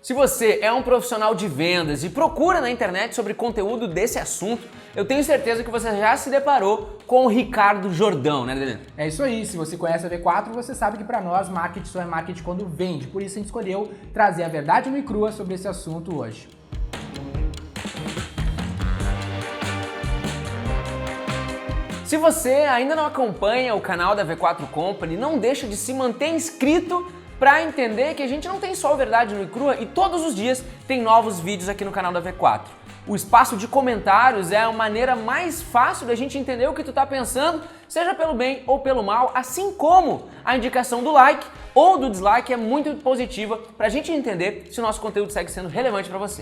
Se você é um profissional de vendas e procura na internet sobre conteúdo desse assunto, eu tenho certeza que você já se deparou com o Ricardo Jordão, né, Daniel? É isso aí, se você conhece a V4, você sabe que para nós marketing só é marketing quando vende, por isso a gente escolheu trazer a verdade nua e crua sobre esse assunto hoje. Se você ainda não acompanha o canal da V4 Company, não deixa de se manter inscrito para entender que a gente não tem só o Verdade Nua e Crua e todos os dias tem novos vídeos aqui no canal da V4. O espaço de comentários é a maneira mais fácil da gente entender o que tu tá pensando, seja pelo bem ou pelo mal, assim como a indicação do like ou do dislike é muito positiva pra gente entender se o nosso conteúdo segue sendo relevante para você.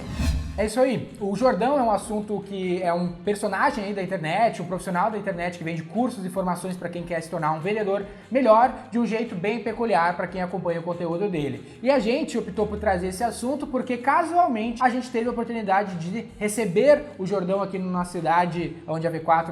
É isso aí. O Jordão é um assunto que é um personagem aí da internet, um profissional da internet que vende cursos e formações para quem quer se tornar um vendedor melhor de um jeito bem peculiar para quem acompanha o conteúdo dele. E a gente optou por trazer esse assunto porque casualmente a gente teve a oportunidade de receber o Jordão aqui na nossa cidade, onde a V4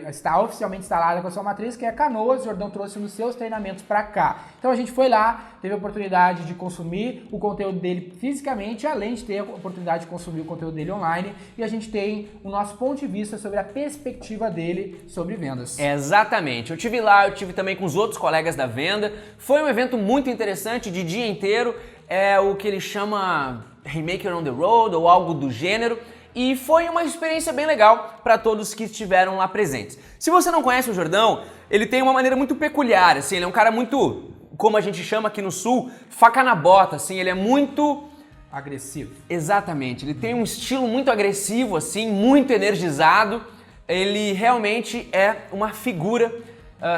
está oficialmente instalada com a sua matriz, que é Canoas. O Jordão trouxe nos seus treinamentos para cá. Então a gente foi lá, teve a oportunidade de consumir o conteúdo dele fisicamente, além de ter a oportunidade de consumir o conteúdo dele online, e a gente tem o nosso ponto de vista sobre a perspectiva dele sobre vendas. Exatamente, eu tive lá, eu tive também com os outros colegas da venda, foi um evento muito interessante de dia inteiro, é o que ele chama Rainmaker on the Road ou algo do gênero, e foi uma experiência bem legal para todos que estiveram lá presentes. Se você não conhece o Jordão, ele tem uma maneira muito peculiar, assim, ele é um cara muito, como a gente chama aqui no sul, faca na bota, assim, ele é muito agressivo. Exatamente, ele tem um estilo muito agressivo, assim, muito energizado. Ele realmente é uma figura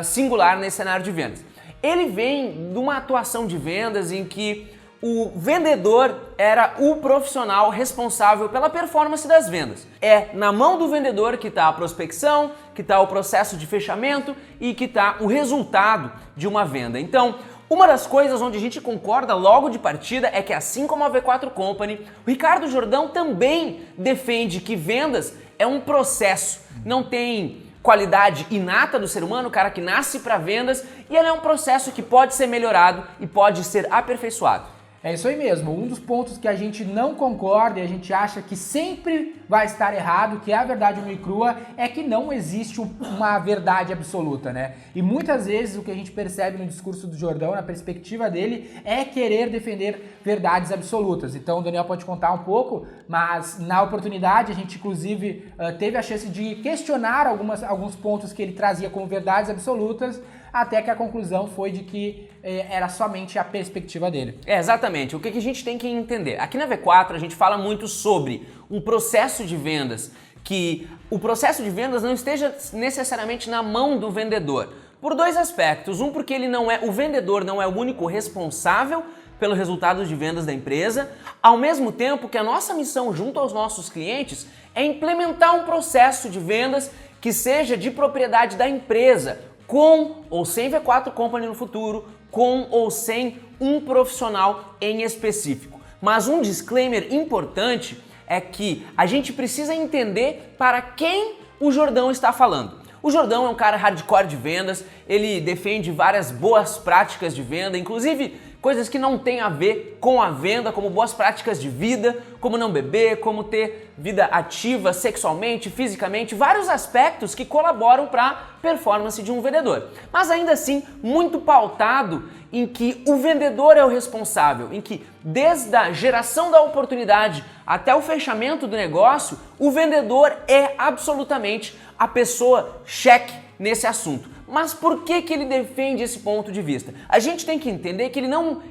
singular nesse cenário de vendas. Ele vem de uma atuação de vendas em que o vendedor era o profissional responsável pela performance das vendas. É na mão do vendedor que está a prospecção, que está o processo de fechamento e que está o resultado de uma venda. Então, uma das coisas onde a gente concorda logo de partida é que, assim como a V4 Company, o Ricardo Jordão também defende que vendas é um processo, não tem qualidade inata do ser humano, o cara que nasce para vendas, e ele é um processo que pode ser melhorado e pode ser aperfeiçoado. É isso aí mesmo, um dos pontos que a gente não concorda e a gente acha que sempre vai estar errado, que é a verdade nua e crua, é que não existe uma verdade absoluta, né? E muitas vezes o que a gente percebe no discurso do Jordão, na perspectiva dele, é querer defender verdades absolutas. Então o Daniel pode contar um pouco, mas na oportunidade a gente inclusive teve a chance de questionar alguns pontos que ele trazia como verdades absolutas, até que a conclusão foi de que era somente a perspectiva dele. Exatamente, o que a gente tem que entender? Aqui na V4 a gente fala muito sobre um processo de vendas, que o processo de vendas não esteja necessariamente na mão do vendedor, por dois aspectos. Um, porque o vendedor não é o único responsável pelo resultado de vendas da empresa, ao mesmo tempo que a nossa missão junto aos nossos clientes é implementar um processo de vendas que seja de propriedade da empresa, com ou sem V4 Company no futuro, com ou sem um profissional em específico. Mas um disclaimer importante é que a gente precisa entender para quem o Jordão está falando. O Jordão é um cara hardcore de vendas, ele defende várias boas práticas de venda, inclusive coisas que não têm a ver com a venda, como boas práticas de vida, como não beber, como ter vida ativa sexualmente, fisicamente, vários aspectos que colaboram para a performance de um vendedor. Mas ainda assim, muito pautado em que o vendedor é o responsável, em que desde a geração da oportunidade até o fechamento do negócio, o vendedor é absolutamente a pessoa cheque nesse assunto. Mas por que ele defende esse ponto de vista? A gente tem que entender que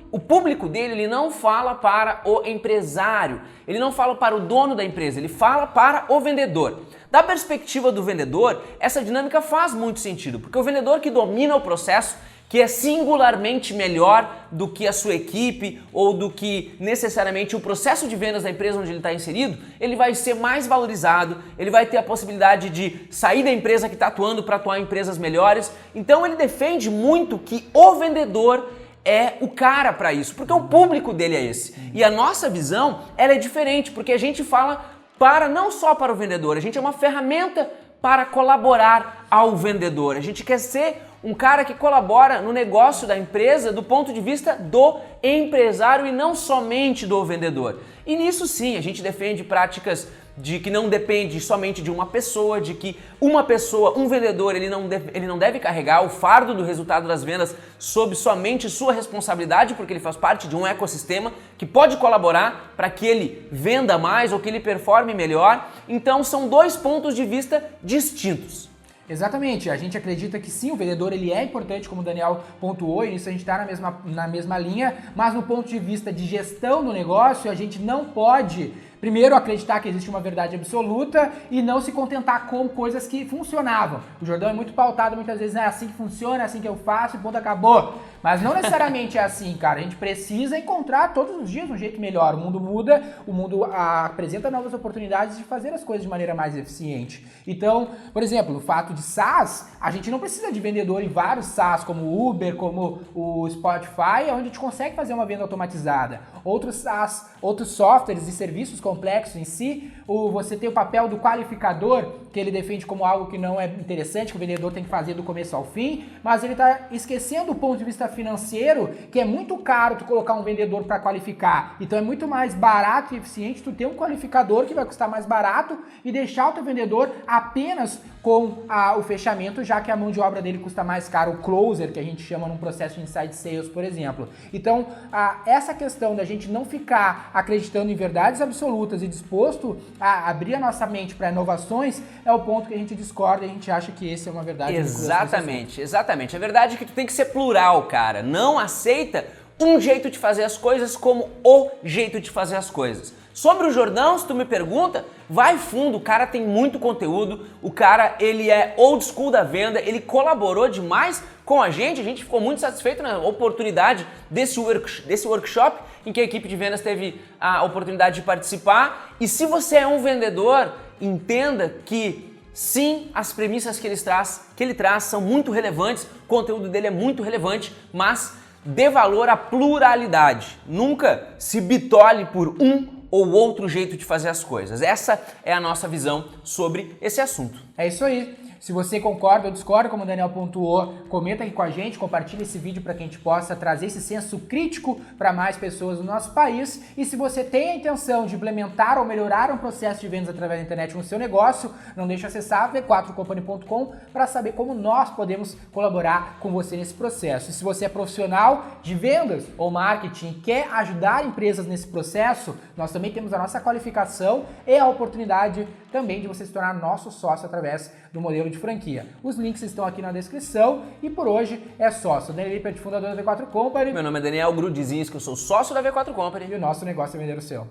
o público dele, ele não fala para o empresário, ele não fala para o dono da empresa, ele fala para o vendedor. Da perspectiva do vendedor, essa dinâmica faz muito sentido, porque o vendedor que domina o processo, que é singularmente melhor do que a sua equipe ou do que necessariamente o processo de vendas da empresa onde ele está inserido, ele vai ser mais valorizado, ele vai ter a possibilidade de sair da empresa que está atuando para atuar em empresas melhores. Então ele defende muito que o vendedor é o cara para isso, porque o público dele é esse. E a nossa visão, ela é diferente, porque a gente fala não só para o vendedor, a gente é uma ferramenta para colaborar ao vendedor. A gente quer ser um cara que colabora no negócio da empresa do ponto de vista do empresário e não somente do vendedor. E nisso sim, a gente defende práticas de que não depende somente de uma pessoa, de que uma pessoa, um vendedor, ele não deve carregar o fardo do resultado das vendas sob somente sua responsabilidade, porque ele faz parte de um ecossistema que pode colaborar para que ele venda mais ou que ele performe melhor. Então são dois pontos de vista distintos. Exatamente, a gente acredita que sim, o vendedor ele é importante, como o Daniel pontuou, e nisso a gente está na mesma linha, mas no ponto de vista de gestão do negócio, a gente não pode, primeiro, acreditar que existe uma verdade absoluta e não se contentar com coisas que funcionavam. O Jordão é muito pautado, muitas vezes é assim que funciona, é assim que eu faço e ponto, acabou. Mas não necessariamente é assim, cara. A gente precisa encontrar todos os dias um jeito melhor. O mundo muda, o mundo apresenta novas oportunidades de fazer as coisas de maneira mais eficiente. Então, por exemplo, no fato de SaaS, a gente não precisa de vendedor em vários SaaS, como o Uber, como o Spotify, onde a gente consegue fazer uma venda automatizada. Outros SaaS, outros softwares e serviços complexos em si, você tem o papel do qualificador, que ele defende como algo que não é interessante, que o vendedor tem que fazer do começo ao fim, mas ele está esquecendo o ponto de vista financeiro, que é muito caro tu colocar um vendedor para qualificar. Então é muito mais barato e eficiente tu ter um qualificador que vai custar mais barato e deixar o teu vendedor apenas com o fechamento, já que a mão de obra dele custa mais caro, o closer, que a gente chama num processo de inside sales, por exemplo. Então, essa questão da gente não ficar acreditando em verdades absolutas e disposto a abrir a nossa mente para inovações é o ponto que a gente discorda e a gente acha que esse é uma verdade. Exatamente, exatamente. A verdade é que tu tem que ser plural, cara. Não aceita um jeito de fazer as coisas como o jeito de fazer as coisas. Sobre o Jordão, se tu me pergunta, vai fundo, o cara tem muito conteúdo, o cara ele é old school da venda, ele colaborou demais com a gente ficou muito satisfeito na oportunidade desse workshop em que a equipe de vendas teve a oportunidade de participar. E se você é um vendedor, entenda que sim, as premissas que ele traz são muito relevantes, o conteúdo dele é muito relevante, mas dê valor à pluralidade. Nunca se bitole por um ou outro jeito de fazer as coisas. Essa é a nossa visão sobre esse assunto. É isso aí. Se você concorda ou discorda, como o Daniel pontuou, comenta aqui com a gente, compartilha esse vídeo para que a gente possa trazer esse senso crítico para mais pessoas do nosso país. E se você tem a intenção de implementar ou melhorar um processo de vendas através da internet no seu negócio, não deixe de acessar v4company.com para saber como nós podemos colaborar com você nesse processo. E se você é profissional de vendas ou marketing e quer ajudar empresas nesse processo, nós também temos a nossa qualificação e a oportunidade também de você se tornar nosso sócio através do modelo de franquia. Os links estão aqui na descrição e por hoje é só. Sou Daniel Lippert, fundador da V4 Company. Meu nome é Daniel Grudziński, eu sou sócio da V4 Company. E o nosso negócio é vender o seu.